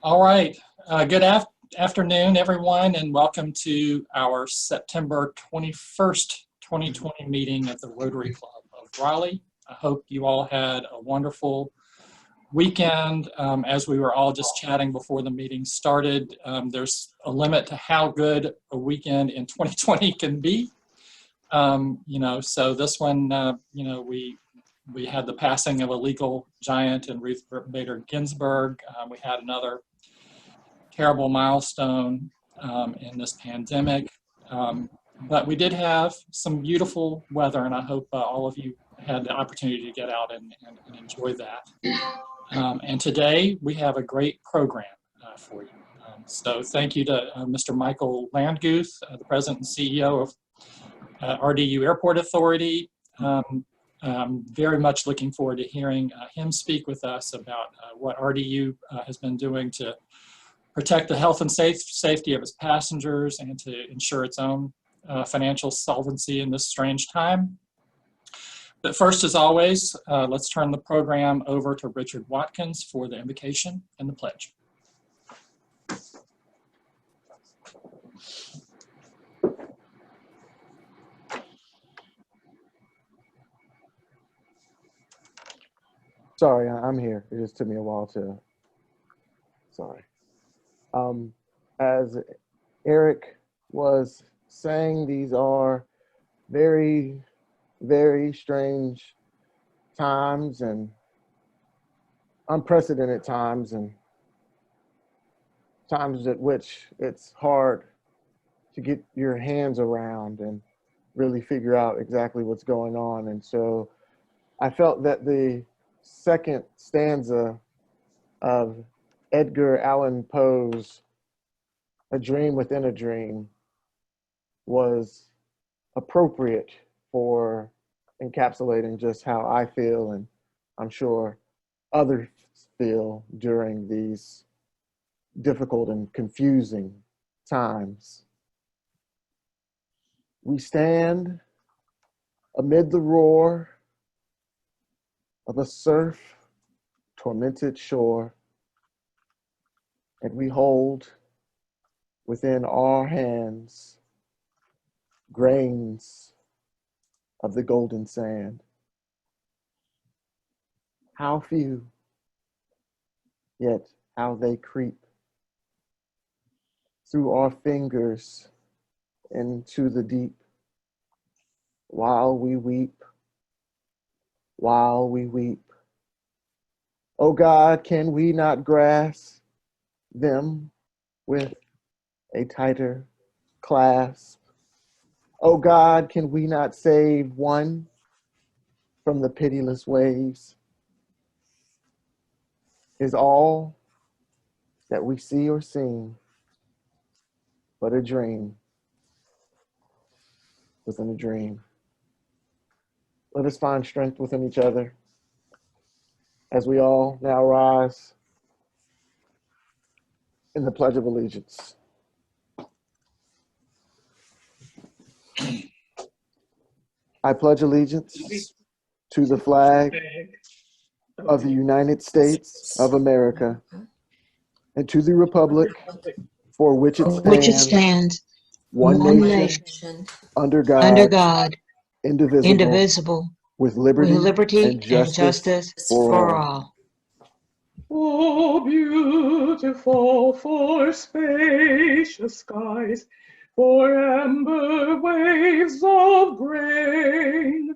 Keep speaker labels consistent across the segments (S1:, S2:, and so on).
S1: All right. Good afternoon, everyone, and welcome to our September 21st, 2020 meeting of the Rotary Club of Raleigh. I hope you all had a wonderful weekend. As we were all just chatting before the meeting started, there's a limit to how good a weekend in 2020 can be. So this one, we had the passing of a legal giant in Ruth Bader Ginsburg. We had another terrible milestone in this pandemic. But we did have some beautiful weather, and I hope all of you had the opportunity to get out and enjoy that. And today we have a great program for you. So thank you to Mr. Michael Landguth, the President and CEO of RDU Airport Authority. I'm very much looking forward to hearing him speak with us about what RDU has been doing to protect the health and safety of its passengers and to ensure its own financial solvency in this strange time. But first, as always, let's turn the program over to Richard Watkins for the invocation and the pledge.
S2: Sorry, I'm here. It just took me a while to, sorry. As Eric was saying, these are very, very strange times and unprecedented times, and times at which it's hard to get your hands around and really figure out exactly what's going on. And so I felt that the second stanza of Edgar Allan Poe's A Dream Within a Dream was appropriate for encapsulating just how I feel, and I'm sure others feel during these difficult and confusing times. We stand amid the roar of a surf-tormented shore, and we hold within our hands grains of the golden sand. How few, yet how they creep through our fingers into the deep, while we weep, while we weep. Oh God, can we not grasp them with a tighter clasp? Oh God, can we not save one from the pitiless waves? Is all that we see or sing but a dream within a dream? Let us find strength within each other as we all now rise in the Pledge of Allegiance. I pledge allegiance to the flag of the United States of America and to the republic for which it stands, one nation, under God, indivisible, with liberty and justice for all.
S3: Oh, beautiful for spacious skies, for amber waves of grain,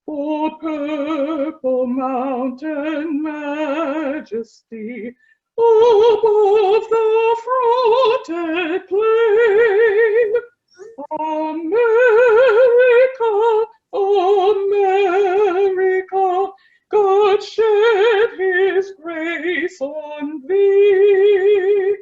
S3: for purple mountain majesty above the fruited plain. America, America, God shed his grace on thee,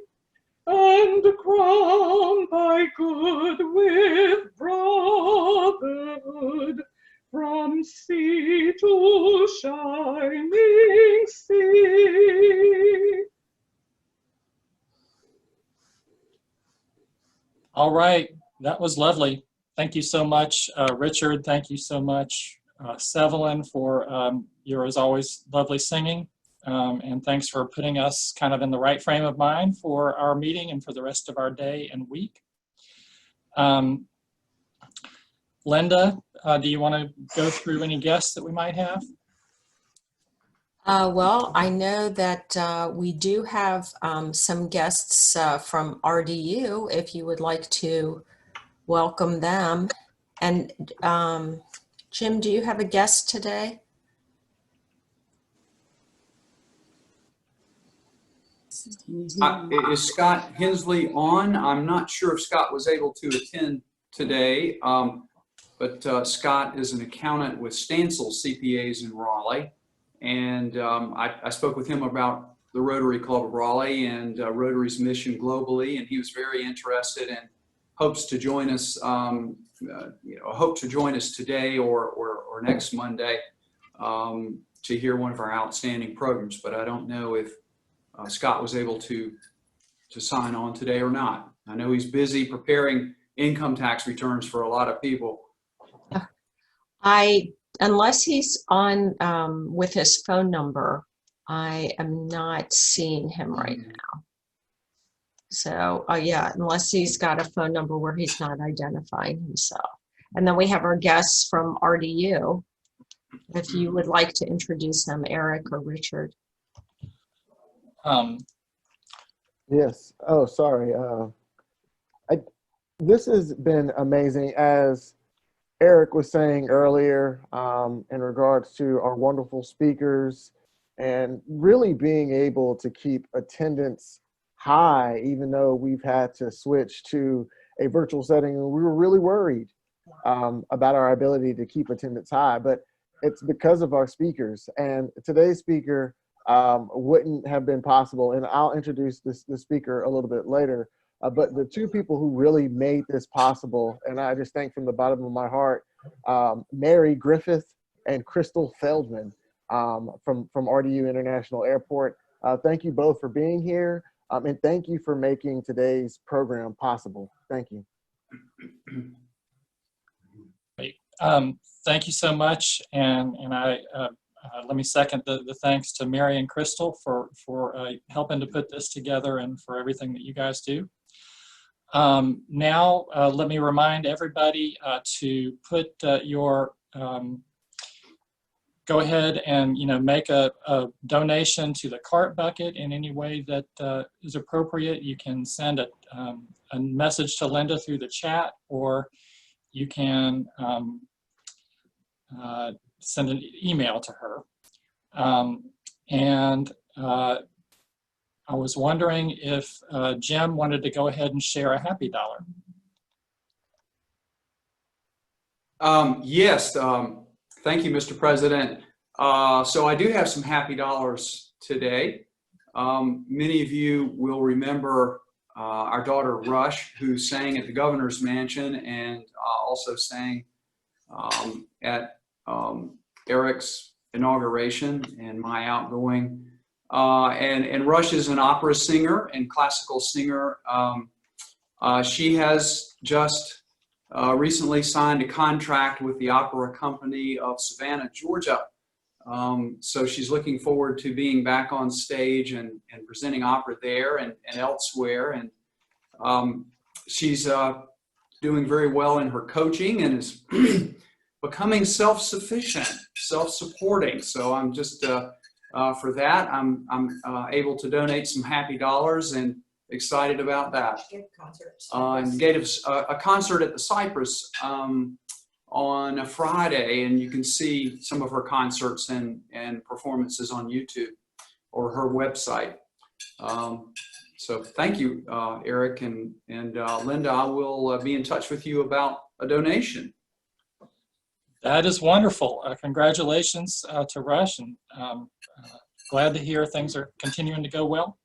S3: and crown thy good with brotherhood from sea to shining sea.
S1: All right, that was lovely. Thank you so much, Richard. Thank you so much, Sevelin, for your, as always, lovely singing. and thanks for putting us kind of in the right frame of mind for our meeting and for the rest of our day and week. Linda, do you want to go through any guests that we might have?
S4: Well, I know that we do have some guests from RDU, if you would like to welcome them. And Jim, do you have a guest today?
S5: Is Scott Hensley on? I'm not sure if Scott was able to attend today, but Scott is an accountant with Stansel CPAs in Raleigh. And I spoke with him about the Rotary Club of Raleigh and Rotary's mission globally, and he was very interested and hopes to join us. Hope to join us today or next Monday to hear one of our outstanding programs. But I don't know if Scott was able to sign on today or not. I know he's busy preparing income tax returns for a lot of people.
S4: Unless he's on with his phone number, I am not seeing him right now. So yeah, unless he's got a phone number where he's not identifying himself. And then we have our guests from RDU. If you would like to introduce them, Eric or Richard.
S2: Yes. Oh, sorry. This has been amazing. As Eric was saying earlier, in regards to our wonderful speakers and really being able to keep attendance high, even though we've had to switch to a virtual setting, and we were really worried about our ability to keep attendance high, but it's because of our speakers. And today's speaker wouldn't have been possible, and I'll introduce the speaker a little bit later. But the two people who really made this possible, and I just thank from the bottom of my heart, Mary Griffith and Crystal Feldman from RDU International Airport. Thank you both for being here, and thank you for making today's program possible. Thank you.
S1: Great. Thank you so much, and I let me second the thanks to Mary and Crystal for helping to put this together and for everything that you guys do. Now, let me remind everybody to put go ahead and make a donation to the cart bucket in any way that is appropriate. You can send a message to Linda through the chat, or you can send an email to her. I was wondering if Jim wanted to go ahead and share a happy dollar.
S5: Yes, thank you, Mr. President. So I do have some happy dollars today. Many of you will remember our daughter Rush, who sang at the Governor's Mansion and also sang at Eric's inauguration and my outgoing. And Rush is an opera singer and classical singer. She has just recently signed a contract with the Opera Company of Savannah, Georgia. So she's looking forward to being back on stage and presenting opera there and elsewhere. And she's doing very well in her coaching and is becoming self-sufficient, self-supporting. So I'm just, for that, I'm able to donate some happy dollars and excited about that. And gave a concert at the Cypress on a Friday, and you can see some of her concerts and performances on YouTube or her website. So thank you, Eric and Linda. I will be in touch with you about a donation.
S1: That is wonderful. Congratulations to Rush, and glad to hear things are continuing to go well.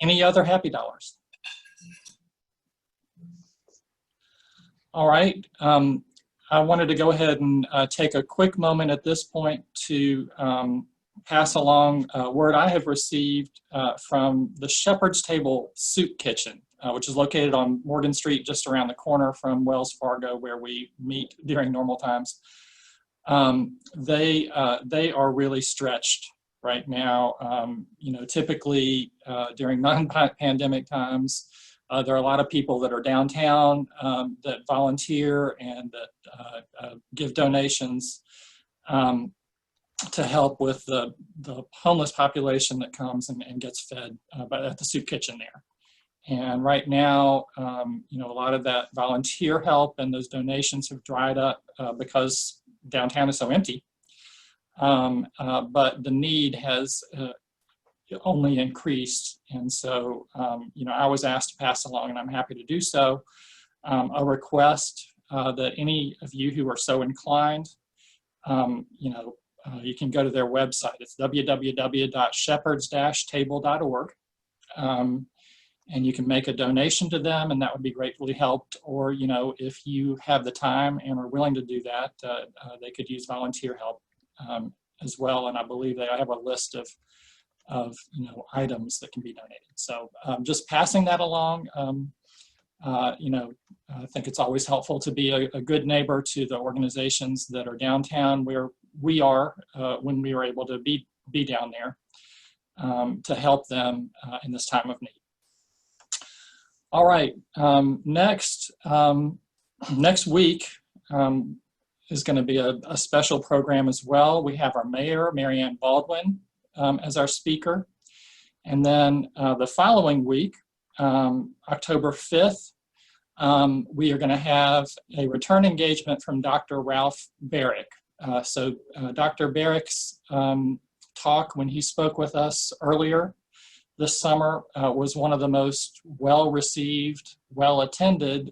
S1: Any other happy dollars? All right. I wanted to go ahead and take a quick moment at this point to pass along a word I have received from the Shepherd's Table Soup Kitchen, which is located on Morgan Street, just around the corner from Wells Fargo, where we meet during normal times. They are really stretched right now. Typically during non-pandemic times, there are a lot of people that are downtown that volunteer and that give donations to help with the homeless population that comes and gets fed at the soup kitchen there. And right now, a lot of that volunteer help and those donations have dried up because downtown is so empty. But the need has only increased. And so, I was asked to pass along, and I'm happy to do so, a request that any of you who are so inclined, you can go to their website. It's www.shepherds-table.org. And you can make a donation to them, and that would be gratefully helped. Or, if you have the time and are willing to do that, they could use volunteer help as well. And I believe they have a list of items that can be donated. So just passing that along. I think it's always helpful to be a good neighbor to the organizations that are downtown where we are when we were able to be down there to help them in this time of need. All right, next week is going to be a special program as well. We have our mayor, Mary Ann Baldwin, as our speaker. And then the following week, October 5th, we are going to have a return engagement from Dr. Ralph Barrick. So Dr. Barrick's talk when he spoke with us earlier this summer was one of the most well-received, well-attended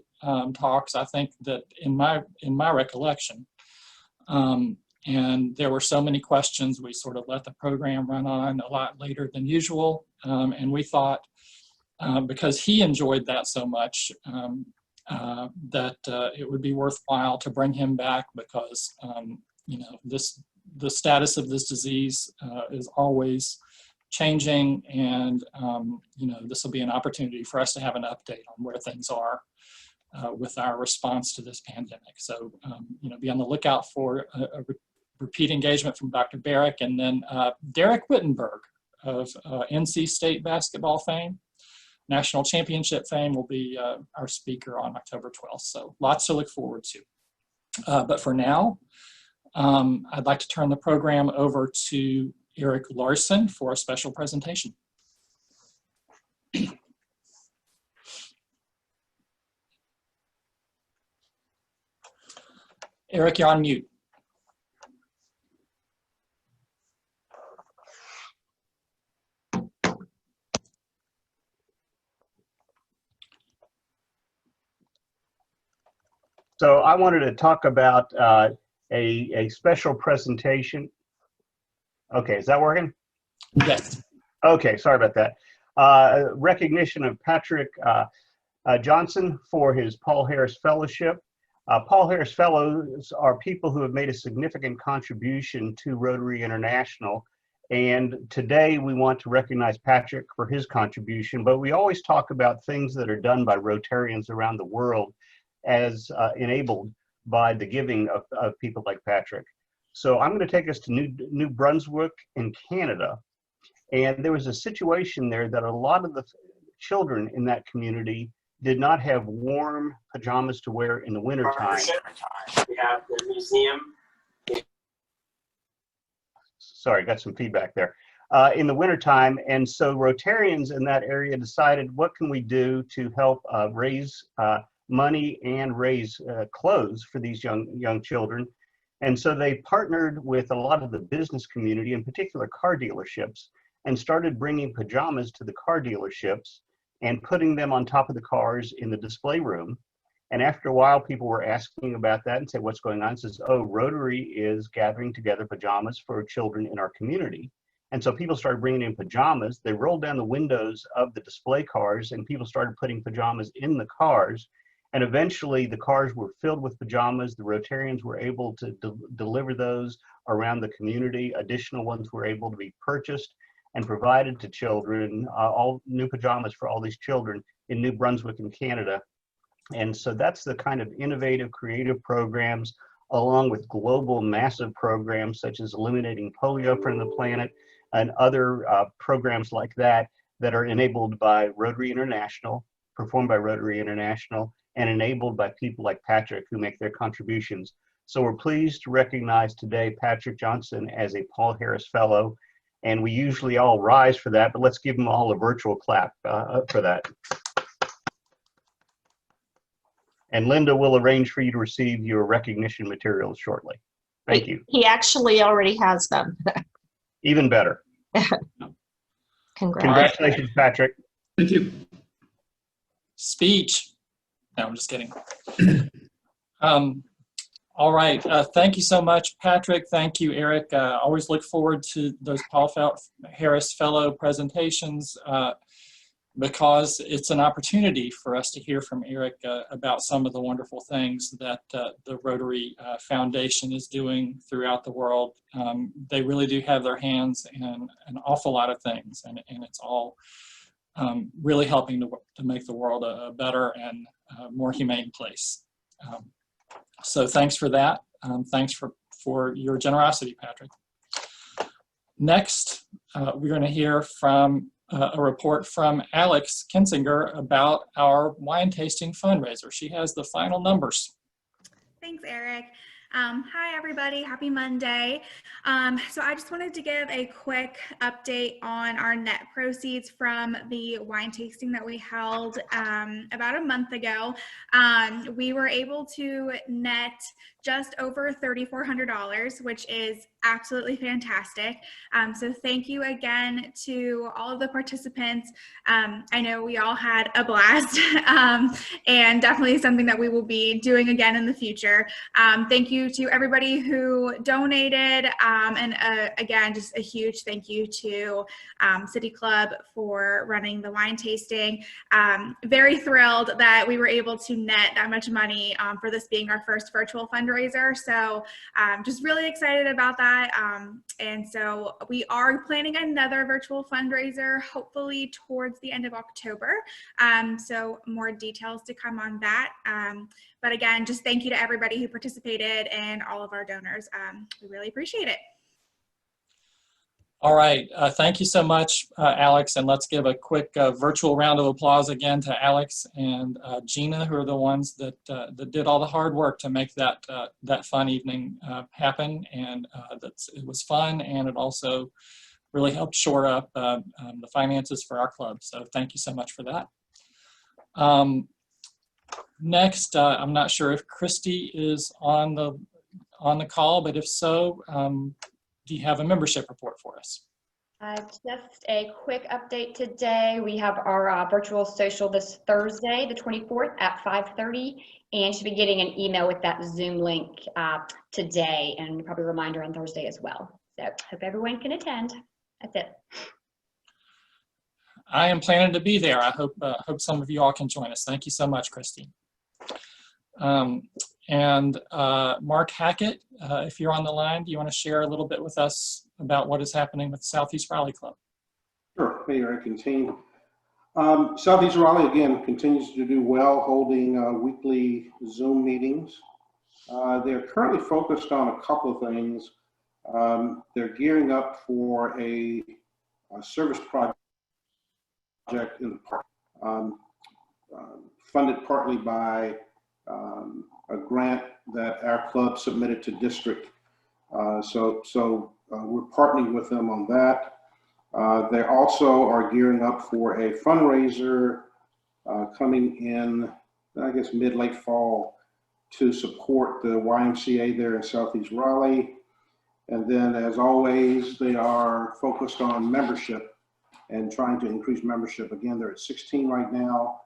S1: talks, I think, that in my recollection. And there were so many questions, we sort of let the program run on a lot later than usual. And we thought, because he enjoyed that so much, that it would be worthwhile to bring him back because, the status of this disease is always changing, and this will be an opportunity for us to have an update on where things are with our response to this pandemic. So, be on the lookout for a repeat engagement from Dr. Barrick, and then Derek Wittenberg of NC State basketball fame, national championship fame, will be our speaker on October 12th. So lots to look forward to. But for now, I'd like to turn the program over to Eric Larson for a special presentation. Eric, you're on mute.
S6: So I wanted to talk about a special presentation. Okay, is that working?
S1: Yes.
S6: Okay, sorry about that. Recognition of Patrick Johnson for his Paul Harris Fellowship. Paul Harris Fellows are people who have made a significant contribution to Rotary International. And today we want to recognize Patrick for his contribution, but we always talk about things that are done by Rotarians around the world as enabled by the giving of people like Patrick. So I'm going to take us to New Brunswick in Canada. And there was a situation there that a lot of the children in that community did not have warm pajamas to wear in the wintertime. We have the museum. Sorry, got some feedback there. In the wintertime, and so Rotarians in that area decided, what can we do to help raise money and raise clothes for these young children? And so they partnered with a lot of the business community, in particular car dealerships, and started bringing pajamas to the car dealerships and putting them on top of the cars in the display room. And after a while, people were asking about that and said, what's going on? It says, oh, Rotary is gathering together pajamas for children in our community. And so people started bringing in pajamas. They rolled down the windows of the display cars and people started putting pajamas in the cars. And eventually the cars were filled with pajamas. The Rotarians were able to deliver those around the community. Additional ones were able to be purchased and provided to children, all new pajamas for all these children in New Brunswick in Canada. And so that's the kind of innovative, creative programs, along with global massive programs such as eliminating polio from the planet, and other programs like that that are enabled by Rotary International, performed by Rotary International, and enabled by people like Patrick who make their contributions. So we're pleased to recognize today Patrick Johnson as a Paul Harris Fellow, and we usually all rise for that, but let's give them all a virtual clap for that. And Linda will arrange for you to receive your recognition materials shortly. Thank you.
S4: He actually already has them.
S6: Even better.
S4: Congrats.
S6: Congratulations, Patrick.
S3: Thank you.
S1: Speech. No, I'm just kidding. All right. Thank you so much, Patrick. Thank you, Eric. Always look forward to those Paul Harris Fellow presentations because it's an opportunity for us to hear from Eric about some of the wonderful things that the Rotary Foundation is doing throughout the world. They really do have their hands in an awful lot of things, and it's all really helping to make the world a better and more humane place. So thanks for that. Thanks for your generosity, Patrick. Next, we're going to hear from a report from Alex Kinsinger about our wine tasting fundraiser. She has the final numbers.
S7: Thanks, Eric. Hi, everybody. Happy Monday. So I just wanted to give a quick update on our net proceeds from the wine tasting that we held about a month ago. We were able to net just over $3,400, which is absolutely fantastic. So thank you again to all of the participants. I know we all had a blast and definitely something that we will be doing again in the future. Thank you to everybody who donated, and again, just a huge thank you to City Club for running the wine tasting. Very thrilled that we were able to net that much money for this being our first virtual fundraiser. So just really excited about that. And so we are planning another virtual fundraiser, hopefully towards the end of October. So more details to come on that. But again, just thank you to everybody who participated and all of our donors. We really appreciate it.
S1: All right. Thank you so much, Alex. And let's give a quick virtual round of applause again to Alex and Gina, who are the ones that did all the hard work to make that fun evening happen. And it was fun, and it also really helped shore up the finances for our club. So thank you so much for that. Next, I'm not sure if Christy is on the call, but if so, do you have a membership report for us?
S8: Just a quick update today. We have our virtual social this Thursday, the 24th at 5:30, and should be getting an email with that Zoom link today, and probably a reminder on Thursday as well. So hope everyone can attend. That's it.
S1: I am planning to be there. I hope some of you all can join us. Thank you so much, Christy. And Mark Hackett, if you're on the line, do you want to share a little bit with us about what is happening with Southeast Raleigh Club?
S9: Sure, hey Eric and team. Southeast Raleigh again continues to do well, holding weekly Zoom meetings. They're currently focused on a couple of things. They're gearing up for a service project in the park, funded partly by a grant that our club submitted to district. So we're partnering with them on that. They also are gearing up for a fundraiser coming in, I guess, mid-late fall to support the YMCA there in Southeast Raleigh. And then, as always, they are focused on membership and trying to increase membership. Again, they're at 16 right now,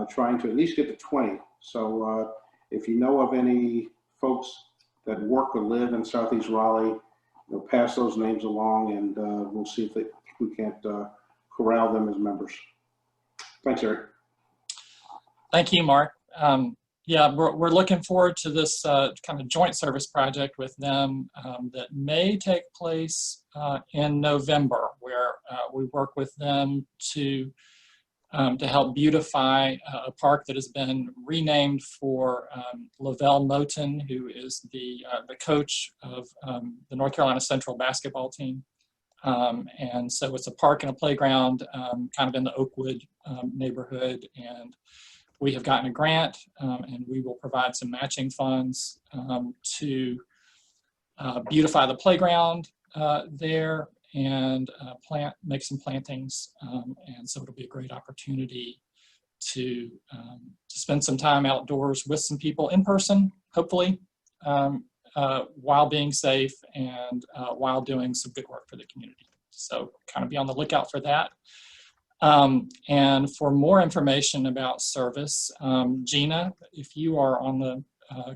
S9: trying to at least get to 20. So if you know of any folks that work or live in Southeast Raleigh, pass those names along, and we'll see if we can't corral them as members. Thanks, Eric.
S1: Thank you, Mark. Yeah, we're looking forward to this kind of joint service project with them that may take place in November, where we work with them to help beautify a park that has been renamed for Lavelle Moten, who is the coach of the North Carolina Central basketball team. And so it's a park and a playground kind of in the Oakwood neighborhood. And we have gotten a grant and we will provide some matching funds to beautify the playground there and make some plantings. And so it'll be a great opportunity to spend some time outdoors with some people in person, hopefully, while being safe and while doing some good work for the community. So kind of be on the lookout for that. And for more information about service, Gina, if you are on the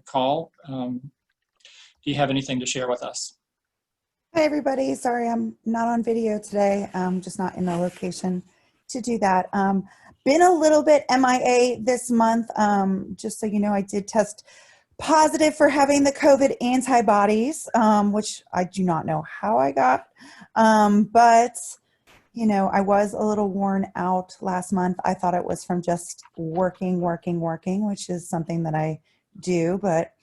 S1: call, do you have anything to share with us?
S10: Hi, everybody. Sorry, I'm not on video today. I'm just not in a location to do that. Been a little bit MIA this month. Just so you know, I did test positive for having the COVID antibodies, which I do not know how I got. But, you know, I was a little worn out last month. I thought it was from just working, which is something that I do, but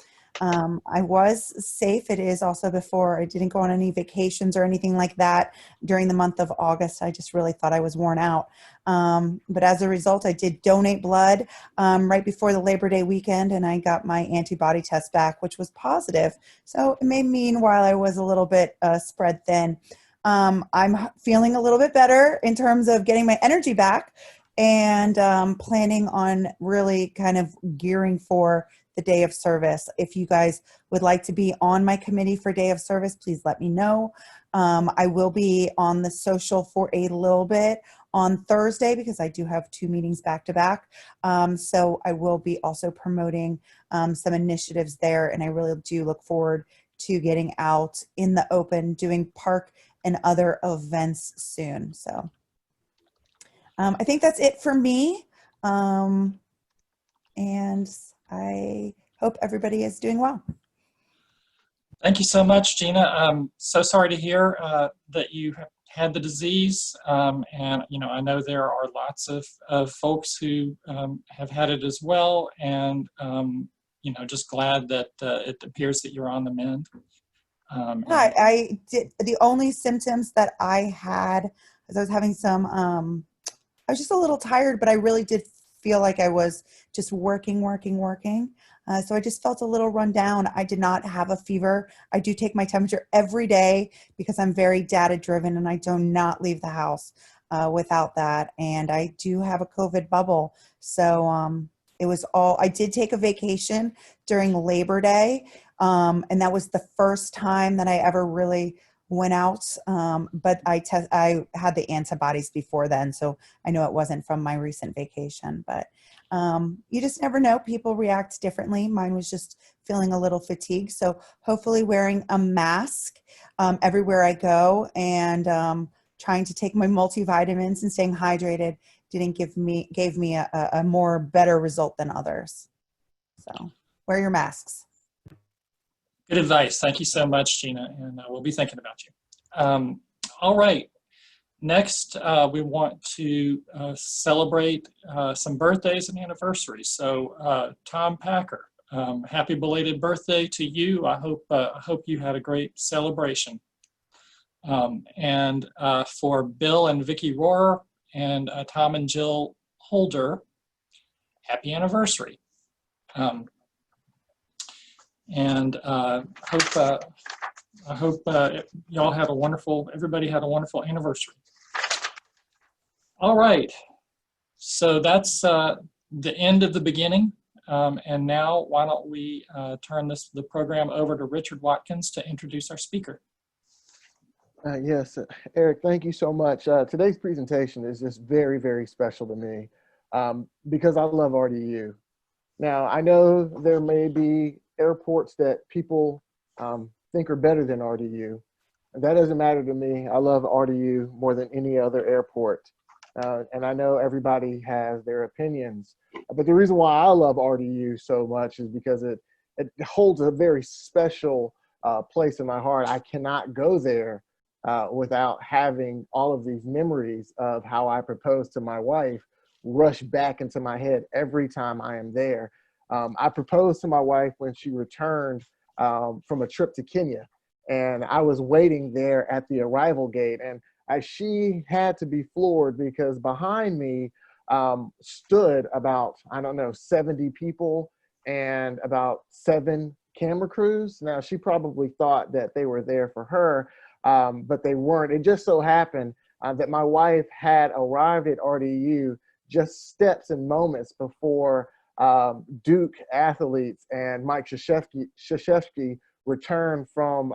S10: I was safe. It is also before I didn't go on any vacations or anything like that during the month of August. I just really thought I was worn out. But as a result, I did donate blood right before the Labor Day weekend, and I got my antibody test back, which was positive. So it may mean while I was a little bit spread thin, I'm feeling a little bit better in terms of getting my energy back and planning on really kind of gearing for the day of service. If you guys would like to be on my committee for day of service, please let me know. I will be on the social for a little bit on Thursday because I do have 2 meetings back to back. So I will be also promoting some initiatives there, and I really do look forward to getting out in the open, doing park and other events soon. So I think that's it for me. And I hope everybody is doing well.
S1: Thank you so much, Gina. I'm so sorry to hear that you have had the disease. And, you know, I know there are lots of folks who have had it as well. And, you know, just glad that it appears that you're on the mend.
S10: I did. The only symptoms that I had is I was having some, I was just a little tired, but I really did feel like I was just working. So I just felt a little run down. I did not have a fever. I do take my temperature every day because I'm very data driven and I do not leave the house without that. And I do have a COVID bubble. So it was all, I did take a vacation during Labor Day. And that was the first time that I ever really went out, but I had the antibodies before then, so I know it wasn't from my recent vacation. But you just never know. People react differently. Mine was just feeling a little fatigued. So hopefully wearing a mask everywhere I go and trying to take my multivitamins and staying hydrated gave me a more better result than others. So wear your masks.
S1: Good advice. Thank you so much, Gina, and we'll be thinking about you. All right. Next, we want to celebrate some birthdays and anniversaries. So, Tom Packer, happy belated birthday to you. I hope you had a great celebration. And for Bill and Vicki Rohrer and Tom and Jill Holder, happy anniversary. And I hope y'all had everybody had a wonderful anniversary. All right, so that's the end of the beginning. And now why don't we turn the program over to Richard Watkins to introduce our speaker.
S2: Yes, Eric, thank you so much. Today's presentation is just very, very special to me because I love RDU. Now, I know there may be airports that people think are better than RDU. That doesn't matter to me. I love RDU more than any other airport. And I know everybody has their opinions. But the reason why I love RDU so much is because it holds a very special place in my heart. I cannot go there without having all of these memories of how I proposed to my wife rush back into my head every time I am there. I proposed to my wife when she returned from a trip to Kenya. and I was waiting there at the arrival gate. And she had to be floored because behind me stood about, I don't know, 70 people and about 7 camera crews. Now, she probably thought that they were there for her, but they weren't. It just so happened that my wife had arrived at RDU just steps and moments before Duke athletes and Mike Krzyzewski returned from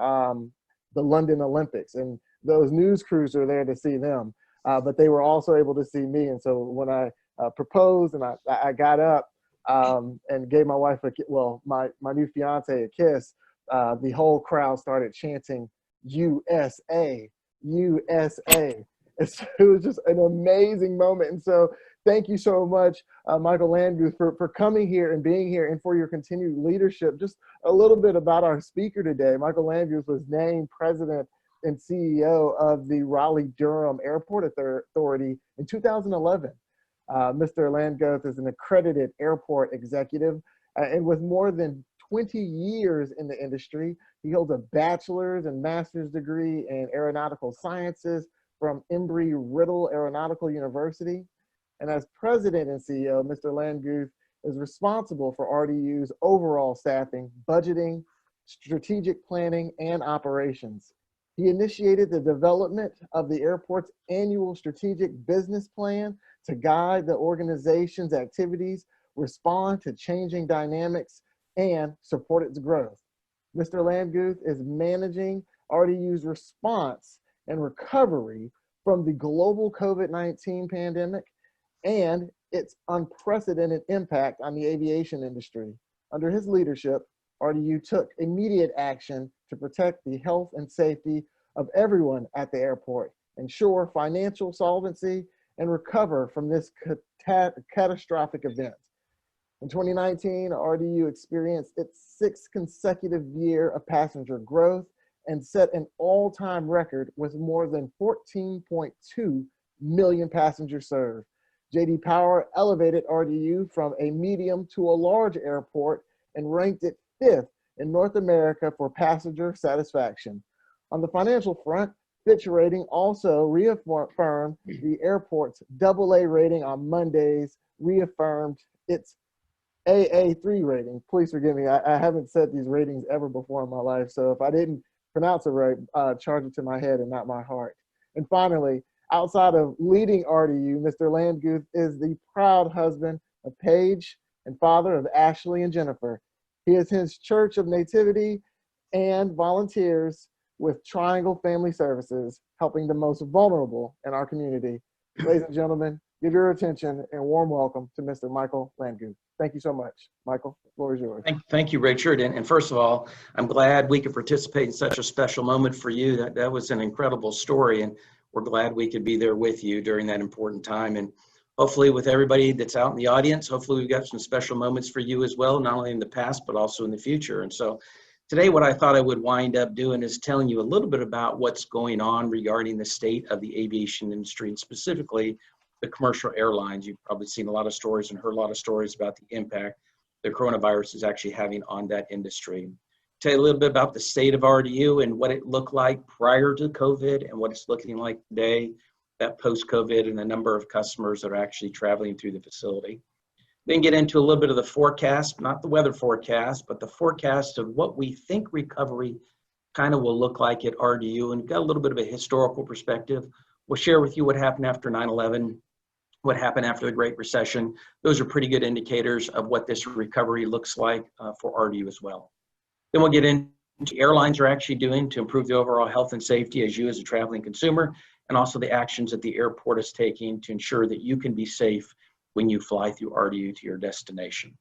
S2: the London Olympics. And those news crews are there to see them, but they were also able to see me. And so when I proposed and I got up and gave my wife my new fiance a kiss, the whole crowd started chanting USA, USA. It was just an amazing moment. And so thank you so much, Michael Landguth, for coming here and being here and for your continued leadership. Just a little bit about our speaker today. Michael Landguth was named president and CEO of the Raleigh-Durham Airport Authority in 2011. Mr. Landguth is an accredited airport executive, and with more than 20 years in the industry, he holds a bachelor's and master's degree in aeronautical sciences from Embry-Riddle Aeronautical University. And as president and CEO, Mr. Landguth is responsible for RDU's overall staffing, budgeting, strategic planning, and operations. He initiated the development of the airport's annual strategic business plan to guide the organization's activities, respond to changing dynamics, and support its growth. Mr. Landguth is managing RDU's response and recovery from the global COVID-19 pandemic and its unprecedented impact on the aviation industry. Under his leadership, RDU took immediate action to protect the health and safety of everyone at the airport, ensure financial solvency, and recover from this catastrophic event. In 2019, RDU experienced its 6th consecutive year of passenger growth and set an all-time record with more than 14.2 million passengers served. J.D. Power elevated RDU from a medium to a large airport and ranked it 5th in North America for passenger satisfaction. On the financial front, Fitch Rating also reaffirmed the airport's AA rating on Mondays, reaffirmed its AA3 rating. Please forgive me, I haven't said these ratings ever before in my life, so if I didn't pronounce it right, charge it to my head and not my heart. And finally, outside of leading RDU, Mr. Landguth is the proud husband of Paige and father of Ashley and Jennifer. He is his Church of Nativity and volunteers with Triangle Family Services, helping the most vulnerable in our community. Ladies and gentlemen, give your attention and warm welcome to Mr. Michael Landguth. Thank you so much. Michael, the floor is yours.
S11: Thank you, Richard. And first of all, I'm glad we could participate in such a special moment for you. That was an incredible story, and we're glad we could be there with you during that important time. And hopefully with everybody that's out in the audience, hopefully we've got some special moments for you as well, not only in the past, but also in the future. And so today, what I thought I would wind up doing is telling you a little bit about what's going on regarding the state of the aviation industry, and specifically the commercial airlines. You've probably seen a lot of stories and heard a lot of stories about the impact the coronavirus is actually having on that industry. Tell you a little bit about the state of RDU and what it looked like prior to COVID and what it's looking like today, that post-COVID, and the number of customers that are actually traveling through the facility. Then get into a little bit of the forecast, not the weather forecast, but the forecast of what we think recovery kind of will look like at RDU, and got a little bit of a historical perspective. We'll share with you what happened after 9/11, what happened after the Great Recession. Those are pretty good indicators of what this recovery looks like for RDU as well. Then we'll get into what airlines are actually doing to improve the overall health and safety as you as a traveling consumer, and also the actions that the airport is taking to ensure that you can be safe when you fly through RDU to your destination.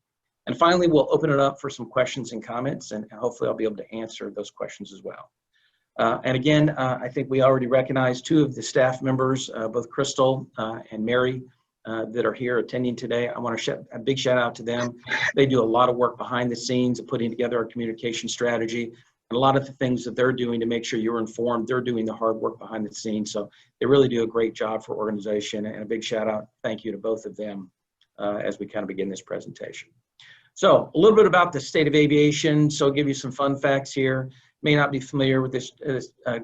S11: And finally, we'll open it up for some questions and comments, and hopefully I'll be able to answer those questions as well. And again, I think we already recognize 2 of the staff members, both Crystal and Mary, that are here attending today. I want to a big shout out to them. They do a lot of work behind the scenes of putting together our communication strategy, and a lot of the things that they're doing to make sure you're informed. They're doing the hard work behind the scenes. So they really do a great job for organization, and a big shout out, thank you to both of them as we kind of begin this presentation. So a little bit about the state of aviation. So I'll give you some fun facts here. may not be familiar with this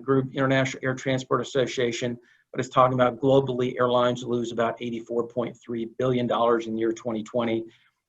S11: group, International Air Transport Association, but it's talking about globally airlines lose about $84.3 billion in year 2020.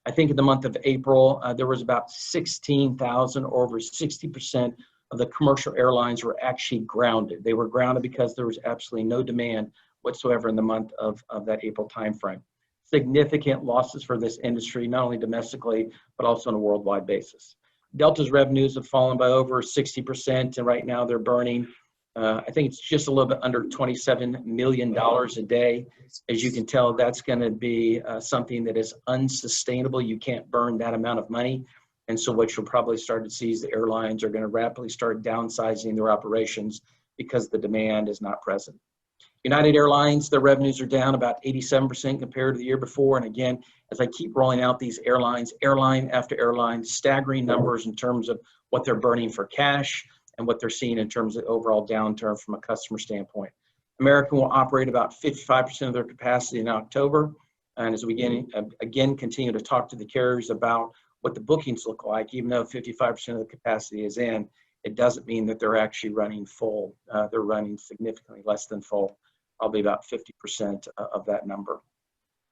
S11: I think in the month of April, there was about 16,000, or over 60% of the commercial airlines were actually grounded. They were grounded because there was absolutely no demand whatsoever in the month of that April timeframe. Significant losses for this industry, not only domestically, but also on a worldwide basis. Delta's revenues have fallen by over 60%, and right now they're burning, I think it's just a little bit under $27 million a day. As you can tell, that's going to be something that is unsustainable. You can't burn that amount of money. And so what you'll probably start to see is the airlines are going to rapidly start downsizing their operations because the demand is not present. United Airlines, their revenues are down about 87% compared to the year before. And again, as I keep rolling out these airlines, airline after airline, staggering numbers in terms of what they're burning for cash and what they're seeing in terms of overall downturn from a customer standpoint. American will operate about 55% of their capacity in October. And as we again continue to talk to the carriers about what the bookings look like, even though 55% of the capacity is in, it doesn't mean that they're actually running full. They're running significantly less than full, probably about 50% of that number.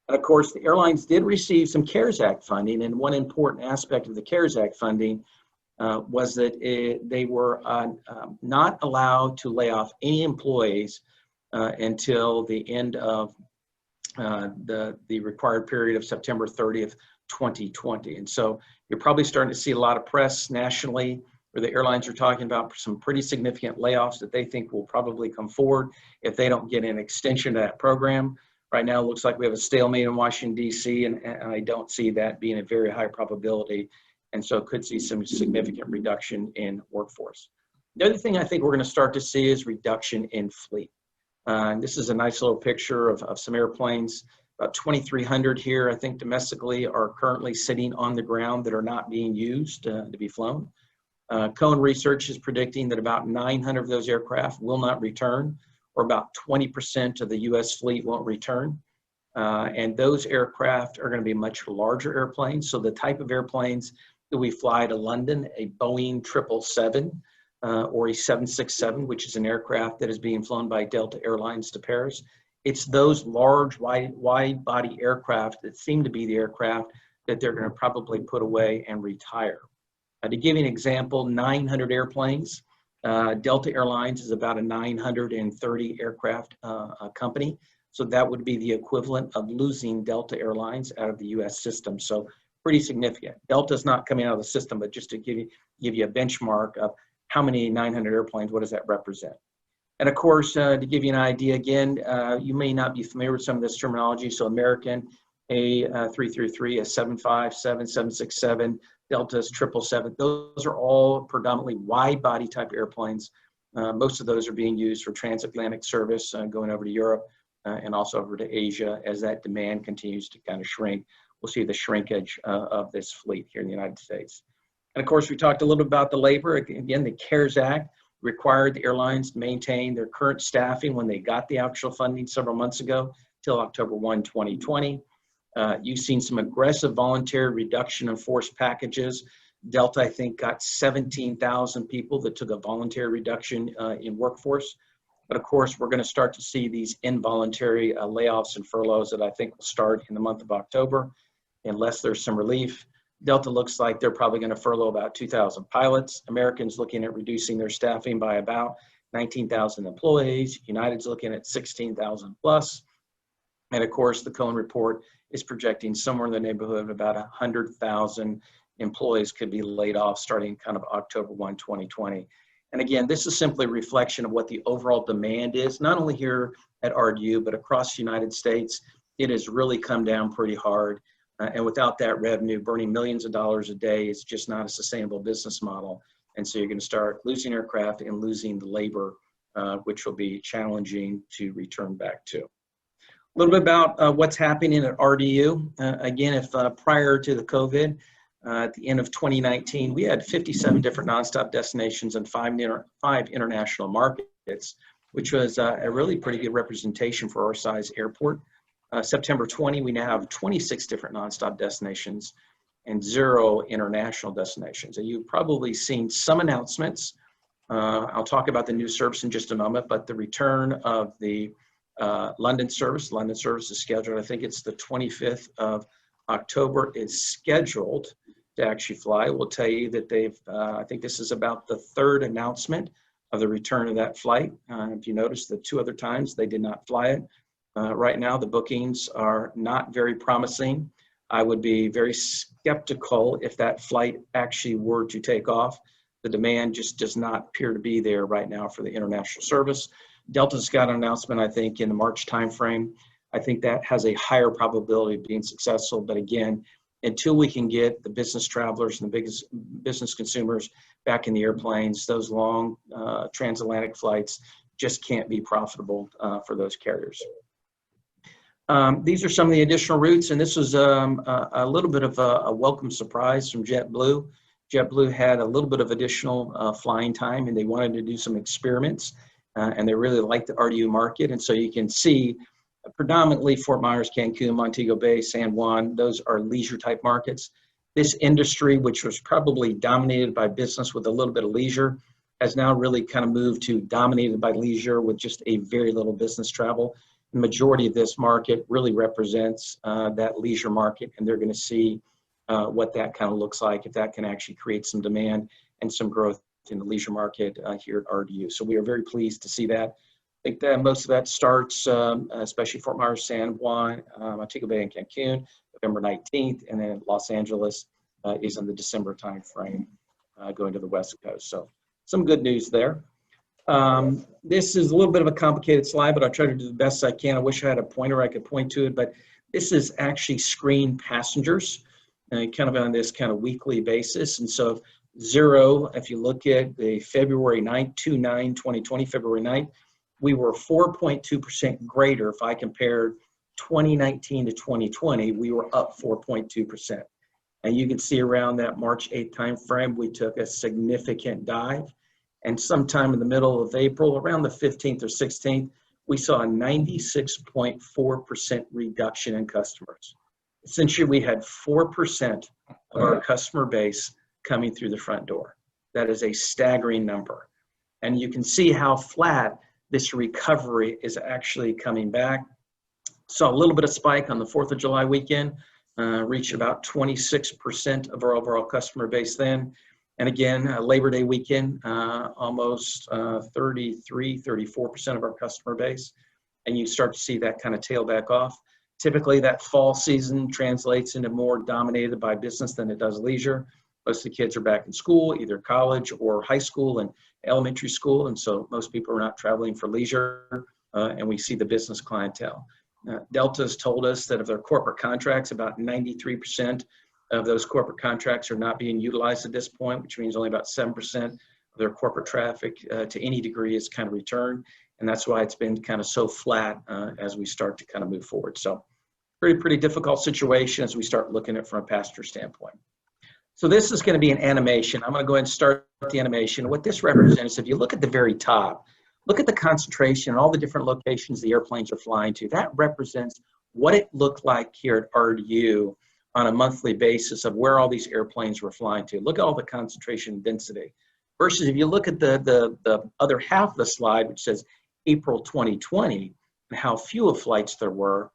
S11: And of course, the airlines did receive some CARES Act funding, and one important aspect of the CARES Act funding was that they were not allowed to lay off any employees until the end of the required period of September 30th, 2020. And so you're probably starting to see a lot of press nationally where the airlines are talking about some pretty significant layoffs that they think will probably come forward if they don't get an extension to that program. Right now, it looks like we have a stalemate in Washington, D.C., and I don't see that being a very high probability. And so could see some significant reduction in workforce. The other thing I think we're going to start to see is reduction in fleet. This is a nice little picture of some airplanes. About 2,300 here, I think domestically, are currently sitting on the ground that are not being used to be flown. Cohen Research is predicting that about 900 of those aircraft will not return, or about 20% of the U.S. fleet won't return. And those aircraft are going to be much larger airplanes. So the type of airplanes that we fly to London, a Boeing 777 or a 767, which is an aircraft that is being flown by Delta Airlines to Paris. It's those large wide body aircraft that seem to be the aircraft that they're going to probably put away and retire. To give you an example, 900 airplanes. Delta Airlines is about a 930 aircraft company. So that would be the equivalent of losing Delta Airlines out of the US system. So pretty significant. Delta's not coming out of the system, but just to give you a benchmark of how many 900 airplanes, what does that represent? And of course, to give you an idea again, you may not be familiar with some of this terminology. So American, A333, a 757, 767, Delta's 777. Those are all predominantly wide body type airplanes. Most of those are being used for transatlantic service going over to Europe and also over to Asia. As that demand continues to kind of shrink, we'll see the shrinkage of this fleet here in the United States. And of course, we talked a little bit about the labor. Again, the CARES Act required the airlines to maintain their current staffing when they got the actual funding several months ago till October 1, 2020. You've seen some aggressive voluntary reduction in force packages. Delta, I think, got 17,000 people that took a voluntary reduction in workforce. But of course, we're going to start to see these involuntary layoffs and furloughs that I think will start in the month of October, unless there's some relief. Delta looks like they're probably going to furlough about 2,000 pilots. American's looking at reducing their staffing by about 19,000 employees. United's looking at 16,000 plus. And of course, the Cohen report is projecting somewhere in the neighborhood of about 100,000 employees could be laid off starting kind of October 1, 2020. And again, this is simply a reflection of what the overall demand is, not only here at RDU, but across the United States. It has really come down pretty hard. And without that revenue, burning millions of dollars a day is just not a sustainable business model. And so you're going to start losing aircraft and losing the labor, which will be challenging to return back to. A little bit about what's happening at RDU. Again, if prior to the COVID, at the end of 2019, we had 57 different nonstop destinations and five international markets, which was a really pretty good representation for our size airport. September 20, we now have 26 different nonstop destinations and 0 international destinations. And you've probably seen some announcements I'll talk about the new service in just a moment, but the return of the London service is scheduled. I think it's the 25th of October is scheduled to actually fly. We'll tell you that they've, I think this is about the third announcement of the return of that flight. If you notice, the 2 other times they did not fly it. Right now, the bookings are not very promising. I would be very skeptical if that flight actually were to take off. The demand just does not appear to be there right now for the international service. Delta's got an announcement, I think, in the March timeframe. I think that has a higher probability of being successful. But again, until we can get the business travelers and the biggest business consumers back in the airplanes, those long transatlantic flights just can't be profitable for those carriers. These are some of the additional routes, and this was a little bit of a welcome surprise from JetBlue. JetBlue had a little bit of additional flying time, and they wanted to do some experiments, and they really liked the RDU market. And so you can see predominantly Fort Myers, Cancun, Montego Bay, San Juan, those are leisure type markets. This industry, which was probably dominated by business with a little bit of leisure, has now really kind of moved to dominated by leisure with just a very little business travel. The majority of this market really represents that leisure market, and they're going to see what that kind of looks like, if that can actually create some demand and some growth in the leisure market here at RDU. So we are very pleased to see that. I think that most of that starts, especially Fort Myers, San Juan, Montego Bay, and Cancun, November 19th, and then Los Angeles is in the December timeframe going to the West Coast. So some good news there. This is a little bit of a complicated slide, but I'll try to do the best I can. I wish I had a pointer I could point to it, but this is actually screened passengers kind of on this kind of weekly basis. And so 0, if you look at the February 9th, 2/9/2020, February 9th, we were 4.2% greater. If I compared 2019 to 2020, we were up 4.2%. And you can see around that March 8th timeframe, we took a significant dive. And sometime in the middle of April, around the 15th or 16th, we saw a 96.4% reduction in customers. Essentially, we had 4% of our customer base coming through the front door. That is a staggering number. And you can see how flat this recovery is actually coming back. Saw a little bit of spike on the 4th of July weekend, reached about 26% of our overall customer base then. And again, Labor Day weekend, almost 34% of our customer base. And you start to see that kind of tail back off. Typically, that fall season translates into more dominated by business than it does leisure. Most of the kids are back in school, either college or high school and elementary school. And so most people are not traveling for leisure, and we see the business clientele. Delta's told us that of their corporate contracts, about 93% of those corporate contracts are not being utilized at this point, which means only about 7% of their corporate traffic to any degree is kind of returned. And that's why it's been kind of so flat as we start to kind of move forward. So pretty difficult situation as we start looking at it from a passenger standpoint. So this is going to be an animation. I'm going to go ahead and start the animation. What this represents, if you look at the very top, look at the concentration and all the different locations the airplanes are flying to. That represents what it looked like here at RDU on a monthly basis of where all these airplanes were flying to. Look at all the concentration density. Versus if you look at the other half of the slide, which says April 2020, and how few flights there were.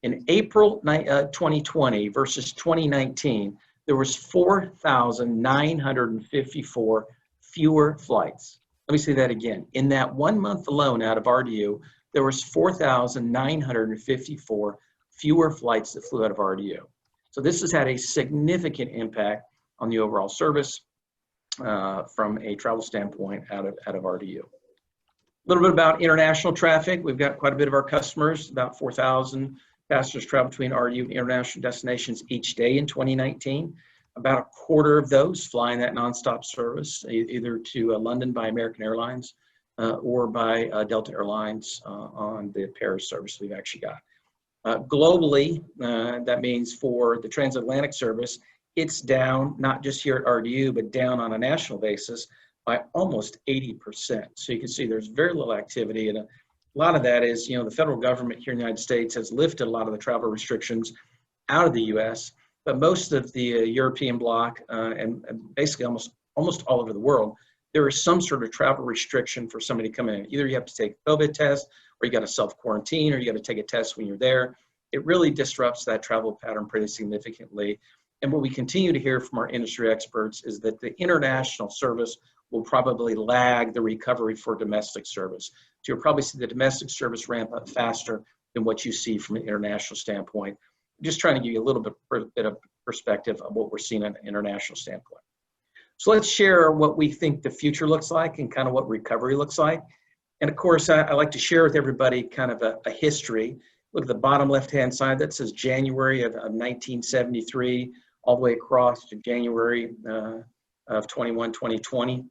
S11: In April 2020 versus 2019, there was 4,954 fewer flights. Let me say that again. In that 1 month alone out of RDU, there was 4,954 fewer flights that flew out of RDU. So this has had a significant impact on the overall service from a travel standpoint out of RDU. A little bit about international traffic. We've got quite a bit of our customers, about 4,000 passengers travel between RDU and international destinations each day in 2019. About a quarter of those flying that nonstop service, either to London by American Airlines or by Delta Airlines on the Paris service we've actually got. Globally, that means for the transatlantic service, it's down, not just here at RDU, but down on a national basis by almost 80%. So you can see there's very little activity, and a lot of that is, the federal government here in the United States has lifted a lot of the travel restrictions out of the U.S., but most of the European bloc and basically almost all over the world, there is some sort of travel restriction for somebody coming in. Either you have to take a COVID test, or you got to self-quarantine, or you got to take a test when you're there. It really disrupts that travel pattern pretty significantly. And what we continue to hear from our industry experts is that the international service will probably lag the recovery for domestic service. So you'll probably see the domestic service ramp up faster than what you see from an international standpoint. I'm just trying to give you a little bit of perspective of what we're seeing on an international standpoint. So let's share what we think the future looks like and kind of what recovery looks like. And of course, I like to share with everybody kind of a history. Look at the bottom left-hand side, that says January of 1973, all the way across to January of 2020.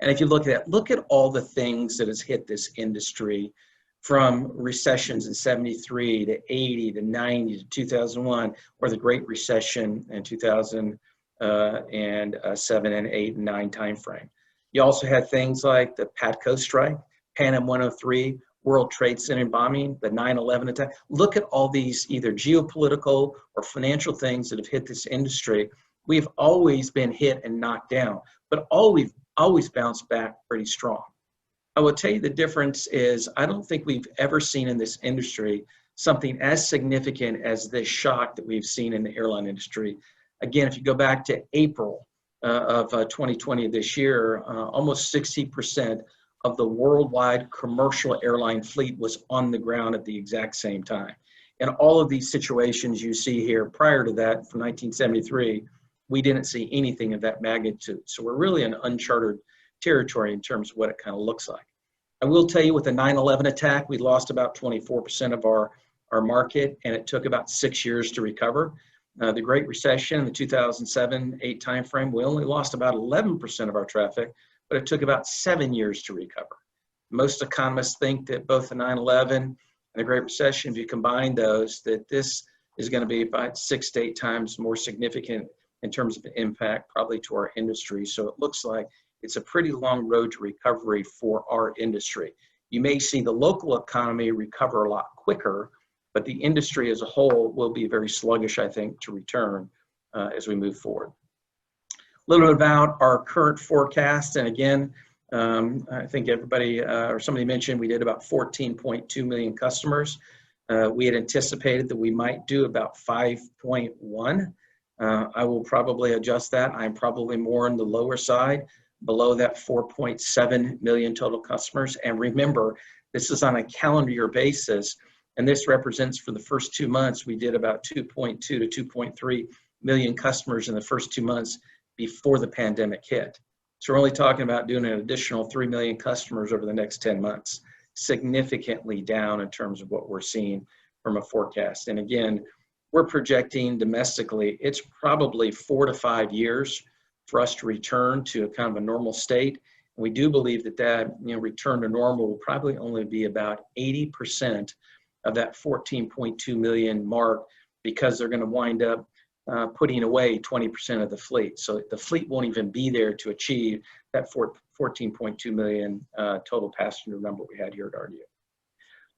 S11: And if you look at all the things that has hit this industry, from recessions in 73 to 80 to 90 to 2001, or the Great Recession in 2007 and 8 and 9 timeframe. You also had things like the Patco strike, Pan Am 103, World Trade Center bombing, the 9/11 attack. Look at all these either geopolitical or financial things that have hit this industry. We've always been hit and knocked down, but we've always bounced back pretty strong. I will tell you the difference is I don't think we've ever seen in this industry something as significant as this shock that we've seen in the airline industry. Again, if you go back to April of 2020 this year, almost 60% of the worldwide commercial airline fleet was on the ground at the exact same time. And all of these situations you see here prior to that, from 1973, we didn't see anything of that magnitude. So we're really in uncharted territory in terms of what it kind of looks like. I will tell you with the 9/11 attack, we lost about 24% of our market, and it took about 6 years to recover. The Great Recession, the 2007-8 timeframe, we only lost about 11% of our traffic, but it took about 7 years to recover. Most economists think that both the 9/11 and the Great Recession, if you combine those, that this is going to be about 6 to 8 times more significant in terms of impact probably to our industry. So it looks like it's a pretty long road to recovery for our industry. You may see the local economy recover a lot quicker, but the industry as a whole will be very sluggish, I think, to return as we move forward. A little bit about our current forecast. And again, I think everybody or somebody mentioned we did about 14.2 million customers. We had anticipated that we might do about 5.1. I will probably adjust that. I'm probably more on the lower side, below that 4.7 million total customers. And remember, this is on a calendar year basis, and this represents for the first 2 months, we did about 2.2 to 2.3 million customers in the first 2 months before the pandemic hit. So we're only talking about doing an additional 3 million customers over the next 10 months, significantly down in terms of what we're seeing from a forecast. And again, we're projecting domestically, it's probably 4 to 5 years for us to return to a kind of a normal state. And we do believe that return to normal will probably only be about 80% of that 14.2 million mark, because they're going to wind up putting away 20% of the fleet. So the fleet won't even be there to achieve that 14.2 million total passenger number we had here at RDU.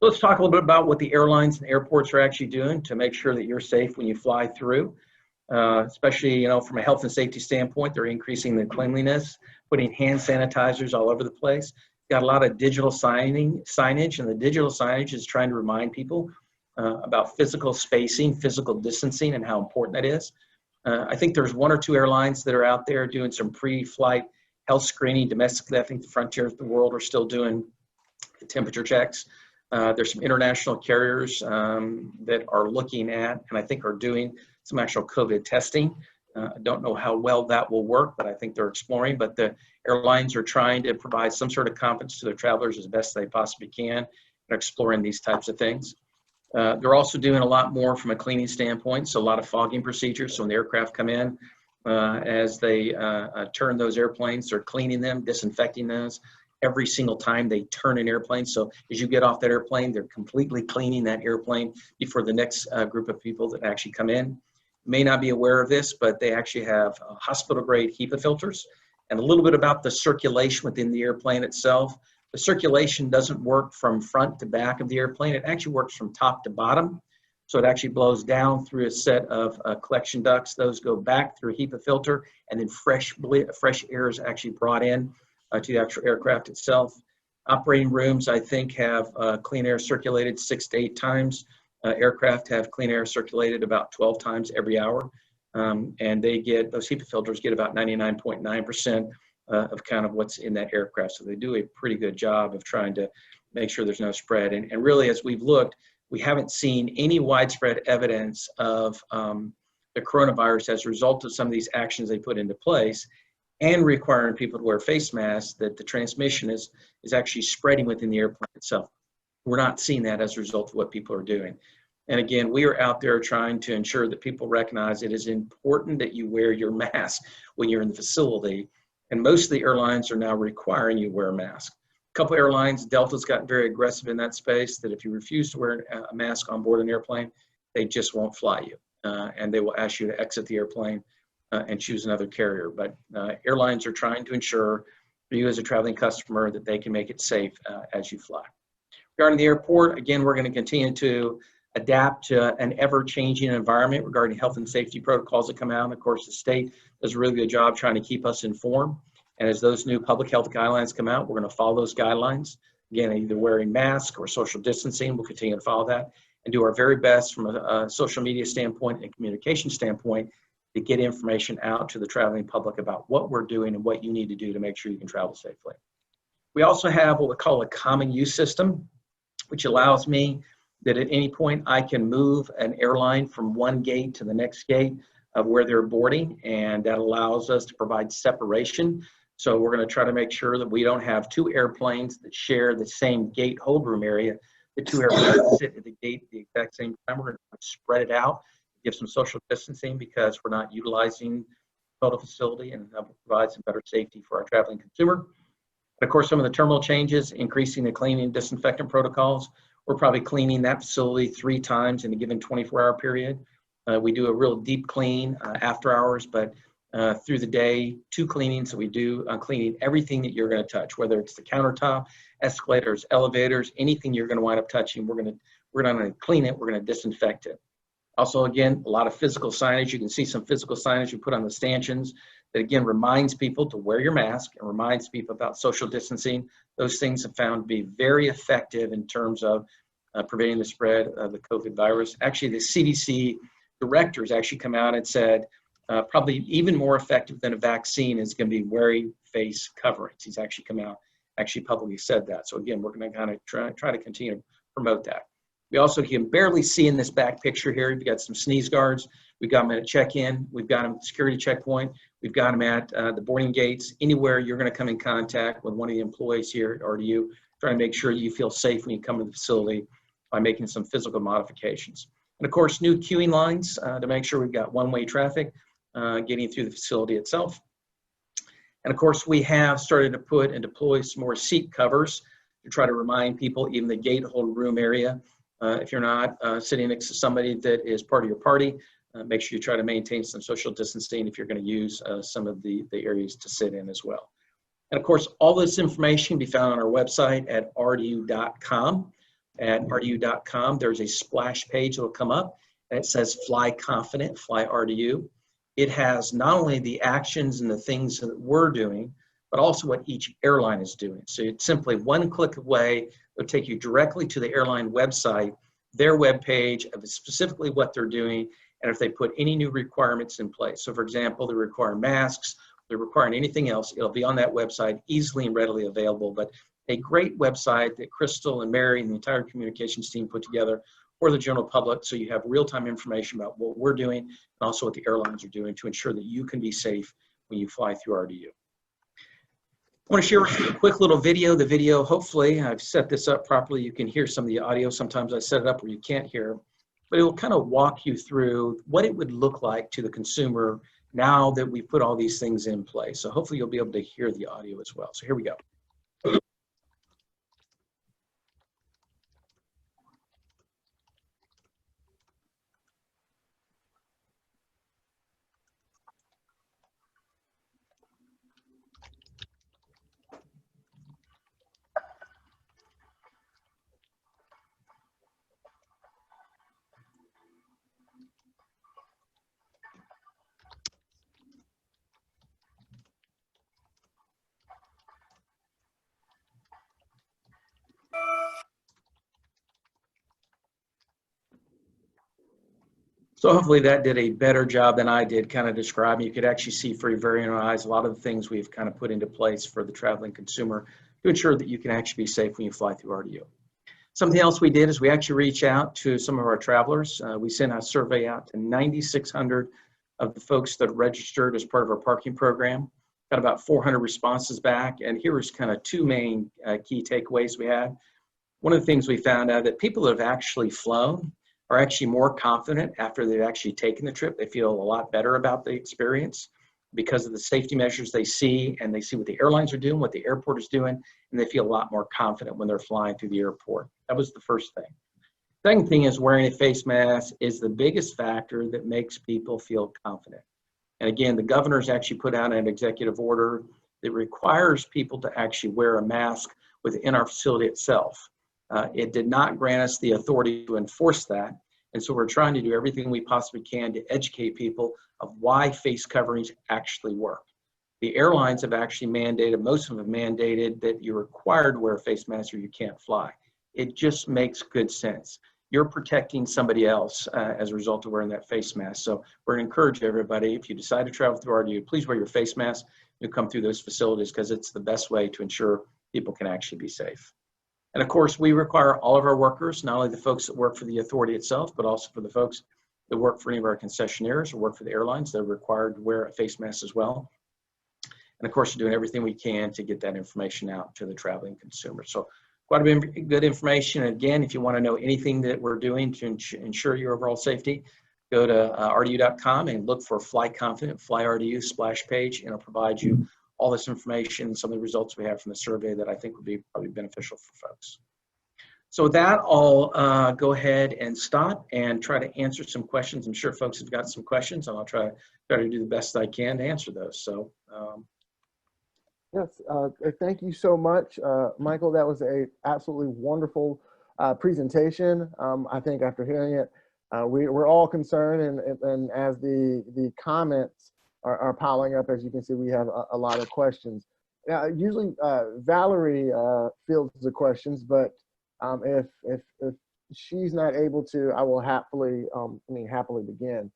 S11: Let's talk a little bit about what the airlines and airports are actually doing to make sure that you're safe when you fly through. Especially, from a health and safety standpoint, they're increasing the cleanliness, putting hand sanitizers all over the place. Got a lot of digital signage, and the digital signage is trying to remind people about physical spacing, physical distancing, and how important that is. I think there's 1 or 2 airlines that are out there doing some pre-flight health screening domestically. I think the frontiers of the world are still doing the temperature checks. There's some international carriers that are looking at, and I think are doing some actual COVID testing. I don't know how well that will work, but I think they're exploring. But the airlines are trying to provide some sort of confidence to their travelers as best they possibly can. They're exploring these types of things. They're also doing a lot more from a cleaning standpoint, so a lot of fogging procedures. So when the aircraft come in, as they turn those airplanes, they're cleaning them, disinfecting those every single time they turn an airplane. So as you get off that airplane, they're completely cleaning that airplane before the next group of people that actually come in. May not be aware of this, but they actually have hospital-grade HEPA filters. And a little bit about the circulation within the airplane itself. The circulation doesn't work from front to back of the airplane. It actually works from top to bottom. So it actually blows down through a set of collection ducts. Those go back through a HEPA filter, and then fresh air is actually brought in to the actual aircraft itself. Operating rooms, I think, have clean air circulated 6 to 8 times. Aircraft have clean air circulated about 12 times every hour. And they get, those HEPA filters get about 99.9% of kind of what's in that aircraft. So they do a pretty good job of trying to make sure there's no spread. And really, as we've looked, we haven't seen any widespread evidence of the coronavirus as a result of some of these actions they put into place and requiring people to wear face masks, that the transmission is actually spreading within the airplane itself. We're not seeing that as a result of what people are doing. And again, we are out there trying to ensure that people recognize it is important that you wear your mask when you're in the facility. And most of the airlines are now requiring you wear a mask. A couple airlines, Delta's gotten very aggressive in that space, that if you refuse to wear a mask on board an airplane, they just won't fly you. And they will ask you to exit the airplane and choose another carrier. But airlines are trying to ensure for you as a traveling customer that they can make it safe as you fly. Regarding the airport, again, we're going to continue to adapt to an ever-changing environment regarding health and safety protocols that come out. And of course, the state does a really good job trying to keep us informed. And as those new public health guidelines come out, we're going to follow those guidelines. Again, either wearing masks or social distancing, we'll continue to follow that and do our very best from a social media standpoint and communication standpoint to get information out to the traveling public about what we're doing and what you need to do to make sure you can travel safely. We also have what we call a common use system, which allows me that at any point I can move an airline from one gate to the next gate of where they're boarding, and that allows us to provide separation. So we're going to try to make sure that we don't have two airplanes that share the same gate hold room area. The two airplanes sit at the gate at the exact same time. We're going to spread it out, give some social distancing because we're not utilizing the total facility, and that will provide some better safety for our traveling consumer. And of course, some of the terminal changes, increasing the cleaning and disinfectant protocols. We're probably cleaning that facility 3 times in a given 24-hour period. We do a real deep clean after hours, but through the day, 2 cleanings that we do on cleaning everything that you're going to touch, whether it's the countertop, escalators, elevators, anything you're going to wind up touching, we're going to clean it, we're going to disinfect it. Also, again, a lot of physical signage. You can see some physical signage we put on the stanchions that, again, reminds people to wear your mask and reminds people about social distancing. Those things have found to be very effective in terms of preventing the spread of the COVID virus. Actually, the CDC directors actually come out and said probably even more effective than a vaccine is going to be wearing face coverings. He's actually come out, actually publicly said that. So again, we're going to kind of try to continue to promote that. We also can barely see in this back picture here, we've got some sneeze guards. We've got them at check-in. We've got them at the security checkpoint. We've got them at the boarding gates. Anywhere you're going to come in contact with one of the employees here at RDU, trying to make sure you feel safe when you come to the facility by making some physical modifications. And of course, new queuing lines to make sure we've got one-way traffic getting through the facility itself. And of course, we have started to put and deploy some more seat covers to try to remind people, even the gate hold room area, if you're not sitting next to somebody that is part of your party, make sure you try to maintain some social distancing if you're going to use some of the areas to sit in as well. And of course, all this information can be found on our website at rdu.com. At rdu.com, there's a splash page that will come up, and it says Fly Confident, Fly RDU. It has not only the actions and the things that we're doing, but also what each airline is doing. So it's simply one click away. It'll take you directly to the airline website, their webpage of specifically what they're doing, and if they put any new requirements in place. So for example, they require masks, they're requiring anything else, it'll be on that website, easily and readily available. But a great website that Crystal and Mary and the entire communications team put together for the general public, so you have real-time information about what we're doing and also what the airlines are doing to ensure that you can be safe when you fly through RDU. I want to share a quick little video. The video, hopefully, I've set this up properly. You can hear some of the audio. Sometimes I set it up where you can't hear, but it will kind of walk you through what it would look like to the consumer now that we put all these things in place. So hopefully you'll be able to hear the audio as well. So here we go. So hopefully that did a better job than I did kind of describing. You could actually see for your very own eyes a lot of the things we've kind of put into place for the traveling consumer to ensure that you can actually be safe when you fly through RDU. Something else we did is we actually reached out to some of our travelers. We sent a survey out to 9,600 of the folks that registered as part of our parking program. Got about 400 responses back, and here was kind of two main key takeaways we had. One of the things we found out that people that have actually flown are actually more confident after they've actually taken the trip. They feel a lot better about the experience because of the safety measures they see, and they see what the airlines are doing, what the airport is doing, and they feel a lot more confident when they're flying through the airport. That was the first thing. Second thing is wearing a face mask is the biggest factor that makes people feel confident. And again, the governor's actually put out an executive order that requires people to actually wear a mask within our facility itself. It did not grant us the authority to enforce that. And so we're trying to do everything we possibly can to educate people of why face coverings actually work. The airlines have actually mandated, most of them have mandated that you're required to wear a face mask or you can't fly. It just makes good sense. You're protecting somebody else as a result of wearing that face mask. So we're going to encourage everybody, if you decide to travel through RDU, please wear your face mask. You come through those facilities because it's the best way to ensure people can actually be safe. And of course, we require all of our workers, not only the folks that work for the authority itself, but also for the folks that work for any of our concessionaires or work for the airlines, they're required to wear a face mask as well. And of course, we're doing everything we can to get that information out to the traveling consumer. So quite a bit of good information. And again, if you want to know anything that we're doing to ensure your overall safety, go to rdu.com and look for Fly Confident, Fly RDU splash page, and it'll provide you all this information, some of the results we have from the survey that I think would be probably beneficial for folks. So with that, I'll go ahead and stop and try to answer some questions. I'm sure folks have got some questions, and I'll try to do the best I can to answer those. So.
S2: Yes, thank you so much, Michael. That was a absolutely wonderful presentation. I think after hearing it, we're all concerned, and as the comments are piling up, as you can see, we have a lot of questions. Usually Valerie fields the questions, but if she's not able to, I will happily begin.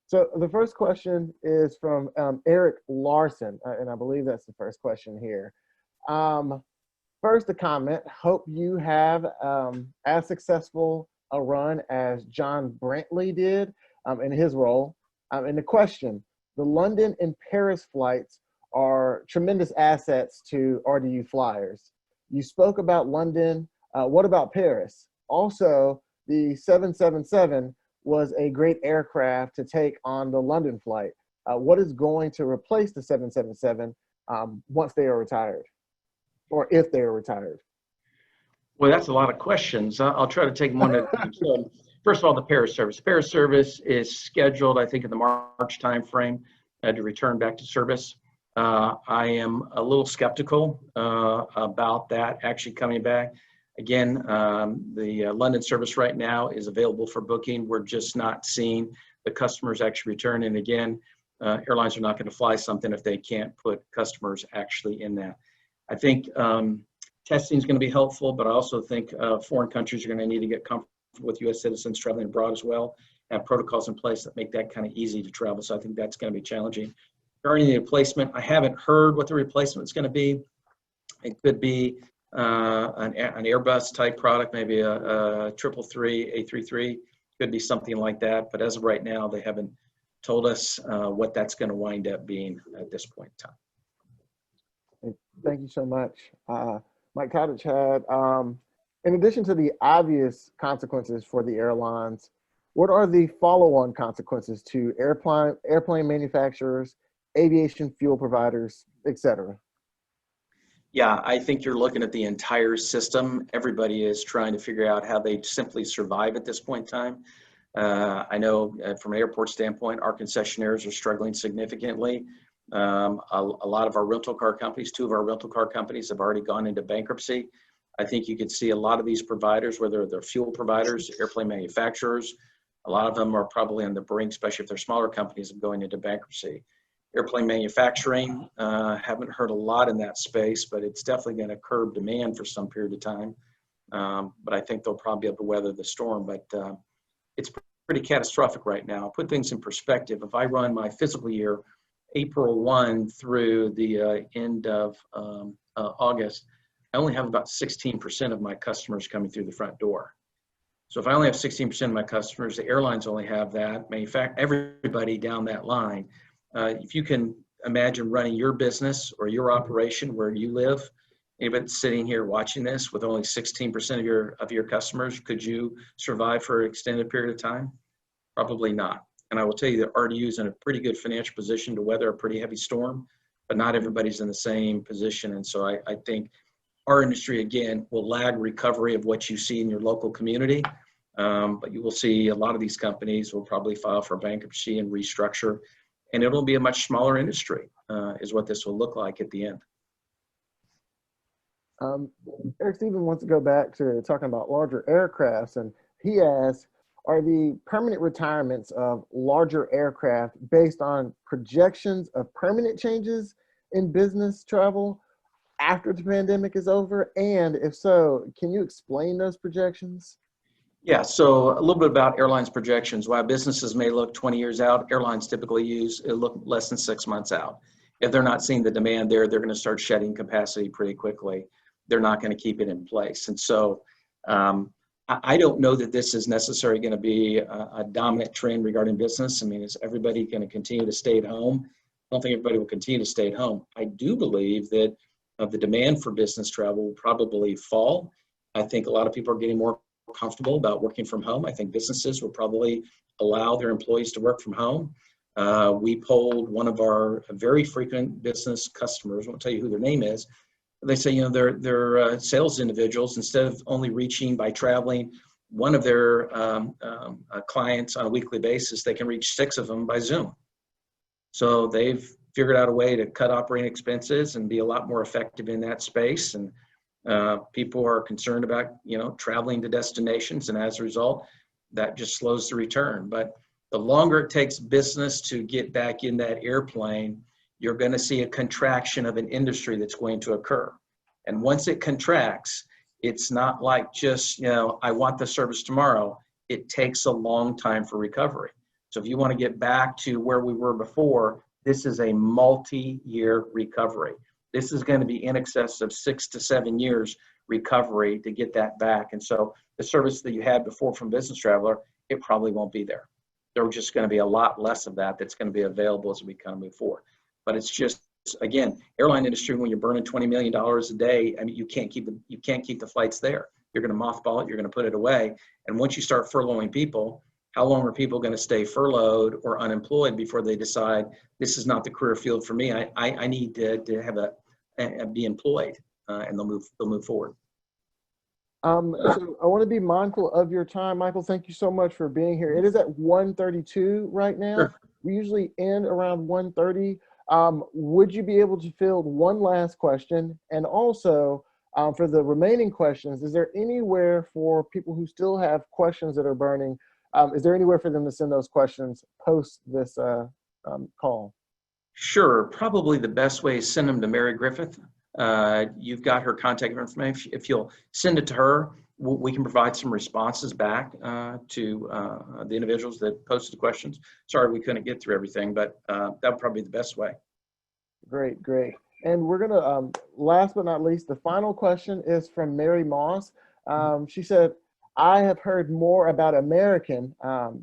S2: So the first question is from Eric Larson, and I believe that's the first question here. First, a comment: hope you have as successful a run as John Brantley did in his role. And the question: the London and Paris flights are tremendous assets to RDU flyers. You spoke about London. What about Paris? Also, the 777 was a great aircraft to take on the London flight. What is going to replace the 777 once they are retired, or if they are retired?
S11: Well, that's a lot of questions. I'll try to take them one at a time. So, first of all, the Paris service. The Paris service is scheduled, I think, in the March timeframe to return back to service. I am a little skeptical about that actually coming back. Again, the London service right now is available for booking. We're just not seeing the customers actually return. And again, airlines are not going to fly something if they can't put customers actually in that. I think testing is going to be helpful, but I also think foreign countries are going to need to get comfortable with U.S. citizens traveling abroad as well, have protocols in place that make that kind of easy to travel. So I think that's going to be challenging. Regarding the replacement, I haven't heard what the replacement is going to be. It could be an Airbus type product, maybe a 333, A33, could be something like that. But as of right now, they haven't told us what that's going to wind up being at this point in time.
S2: Thank you so much. Mike Cottage had, in addition to the obvious consequences for the airlines, what are the follow-on consequences to airplane manufacturers, aviation fuel providers, et cetera?
S11: Yeah, I think you're looking at the entire system. Everybody is trying to figure out how they simply survive at this point in time. I know from an airport standpoint, our concessionaires are struggling significantly. A lot of our rental car companies, 2 of our rental car companies have already gone into bankruptcy. I think you could see a lot of these providers, whether they're fuel providers, airplane manufacturers, a lot of them are probably on the brink, especially if they're smaller companies, of going into bankruptcy. Airplane manufacturing, haven't heard a lot in that space, but it's definitely going to curb demand for some period of time. But I think they'll probably be able to weather the storm. But it's pretty catastrophic right now. Put things in perspective. If I run my fiscal year, April 1 through the end of August, I only have about 16% of my customers coming through the front door. So if I only have 16% of my customers, the airlines only have that, everybody down that line. If you can imagine running your business or your operation where you live, anybody sitting here watching this with only 16% of your customers, could you survive for an extended period of time? Probably not. And I will tell you that RDU is in a pretty good financial position to weather a pretty heavy storm, but not everybody's in the same position. And so I think our industry, again, will lag recovery of what you see in your local community. But you will see a lot of these companies will probably file for bankruptcy and restructure, and it'll be a much smaller industry, is what this will look like at the end.
S2: Eric Stephen wants to go back to talking about larger aircrafts, and he asks, are the permanent retirements of larger aircraft based on projections of permanent changes in business travel after the pandemic is over? And if so, can you explain those projections?
S11: Yeah, so a little bit about airlines projections. While businesses may look 20 years out, airlines typically look less than 6 months out. If they're not seeing the demand there, they're going to start shedding capacity pretty quickly. They're not going to keep it in place. And so I don't know that this is necessarily going to be a dominant trend regarding business. I mean, is everybody going to continue to stay at home? I don't think everybody will continue to stay at home. I do believe that the demand for business travel will probably fall. I think a lot of people are getting more comfortable about working from home. I think businesses will probably allow their employees to work from home. We polled one of our very frequent business customers, I won't tell you who their name is. They say, you know, they're sales individuals, instead of only reaching by traveling one of their clients on a weekly basis, they can reach 6 of them by Zoom. So they've figured out a way to cut operating expenses and be a lot more effective in that space. And people are concerned about, you know, traveling to destinations, and as a result, that just slows the return. But the longer it takes business to get back in that airplane, you're going to see a contraction of an industry that's going to occur. And once it contracts, it's not like just, you know, I want the service tomorrow. It takes a long time for recovery. So if you want to get back to where we were before, this is a multi-year recovery. This is going to be in excess of 6 to 7 years recovery to get that back. And so the service that you had before from business traveler, it probably won't be there. There's just going to be a lot less of that that's going to be available as we kind of move forward. But it's just, again, airline industry, when you're burning $20 million a day, I mean, you can't keep the flights there. You're going to mothball it, you're going to put it away. And once you start furloughing people, how long are people going to stay furloughed or unemployed before they decide this is not the career field for me? I need to have be employed, and they'll move forward.
S2: So I want to be mindful of your time, Michael. Thank you so much for being here. It is at 1:32 right now.
S11: Sure.
S2: We usually end around 1:30. Would you be able to field one last question? And also, for the remaining questions, is there anywhere for people who still have questions that are burning, is there anywhere for them to send those questions post this call?
S11: Sure. Probably the best way is send them to Mary Griffith. You've got her contact information. If you'll send it to her, we can provide some responses back to the individuals that posted the questions. Sorry we couldn't get through everything, but that would probably be the best way.
S2: Great, great. And we're going to, last but not least, the final question is from Mary Moss. She said, I have heard more about American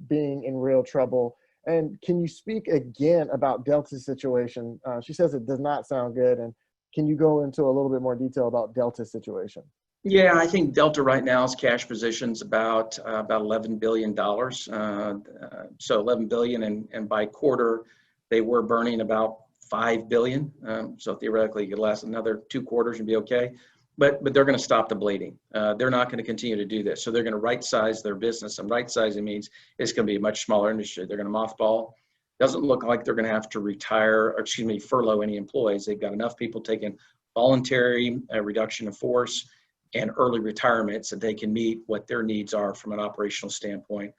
S2: being in real trouble. And can you speak again about Delta's situation? She says it does not sound good. And can you go into a little bit more detail about Delta's situation?
S11: Yeah, I think Delta right now's cash position's about $11 billion. So $11 billion, and by quarter, they were burning about $5 billion. So theoretically, you could last another 2 quarters and be okay. But they're going to stop the bleeding. They're not going to continue to do this. So they're going to right-size their business. And right-sizing means it's going to be a much smaller industry. They're going to mothball. Doesn't look like they're going to have to retire, or furlough any employees. They've got enough people taking voluntary reduction of force and early retirement so they can meet what their needs are from an operational standpoint.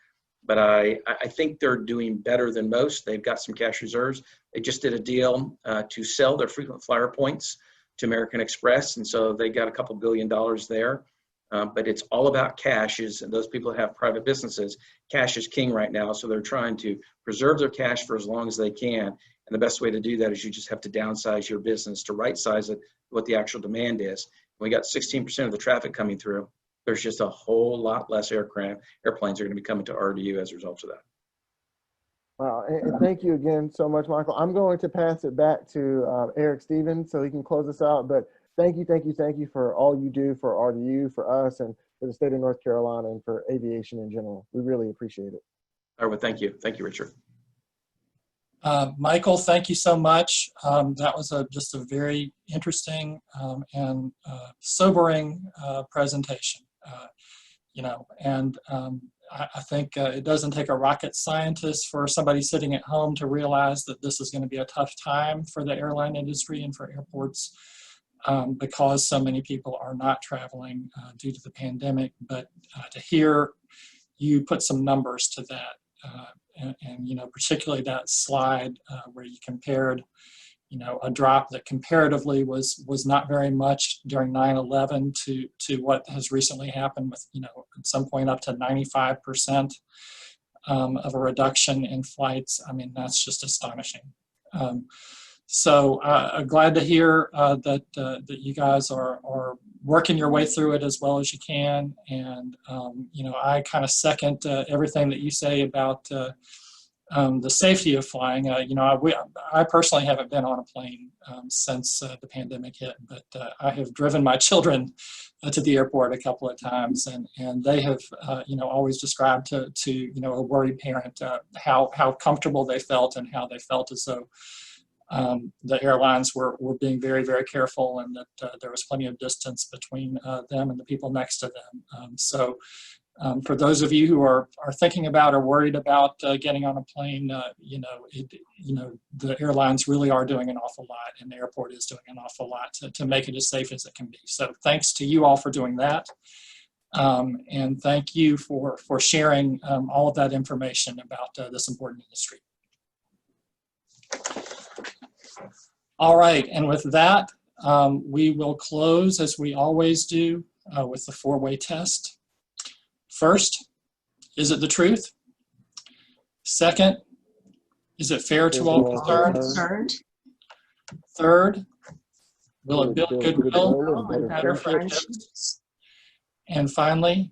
S11: But I think they're doing better than most. They've got some cash reserves. They just did a deal to sell their frequent flyer points to American Express, and so they got a couple $2 billion there. but it's all about cash. And those people that have private businesses, cash is king right now. So they're trying to preserve their cash for as long as they can. And the best way to do that is you just have to downsize your business to right size it, what the actual demand is. We got 16% of the traffic coming through. There's just a whole lot less airplanes are going to be coming to RDU as a result of that.
S2: Wow, and thank you again so much, Michael. I'm going to pass it back to Eric Stevens so he can close us out. But thank you for all you do for RDU, for us, and for the state of North Carolina, and for aviation in general. We really appreciate it.
S11: All right, well, thank you. Thank you, Richard.
S1: Michael, thank you so much. That was just a very interesting and sobering presentation. I think it doesn't take a rocket scientist for somebody sitting at home to realize that this is going to be a tough time for the airline industry and for airports because so many people are not traveling due to the pandemic. But to hear you put some numbers to that, and particularly that slide where you compared, a drop that comparatively was not very much during 9/11 to what has recently happened with, at some point up to 95% of a reduction in flights. I mean, that's just astonishing. So glad to hear that you guys are working your way through it as well as you can. And, I kind of second everything that you say about the safety of flying. I personally haven't been on a plane since the pandemic hit, but I have driven my children to the airport a couple of times, and they have, always described to a worried parent how comfortable they felt and how they felt as though the airlines were being very, very careful, and that there was plenty of distance between them and the people next to them. So for those of you who are thinking about or worried about getting on a plane, the airlines really are doing an awful lot, and the airport is doing an awful lot to make it as safe as it can be. So thanks to you all for doing that. And thank you for sharing all of that information about this important industry. All right, and with that, we will close as we always do with the four-way test. First, is it the truth? Second, is it fair to all concerned? Third, will it build goodwill and better friendships? And finally,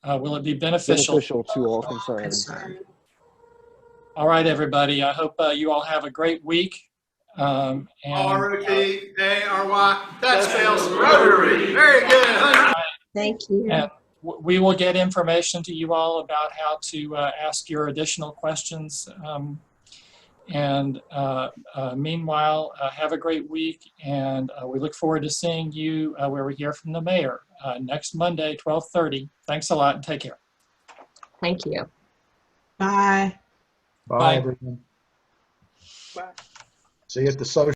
S1: will it be beneficial
S2: to all concerned?
S1: All right, everybody. I hope you all have a great week.
S12: R-O-T-A-R-Y. That spells Rotary. Very good.
S4: Thank you.
S1: And we will get information to you all about how to ask your additional questions. Meanwhile, have a great week, and we look forward to seeing you where we hear from the mayor next Monday, 12:30. Thanks a lot, and take care.
S4: Thank you.
S13: Bye.
S1: Bye.
S13: Everyone. Bye. See you at the social.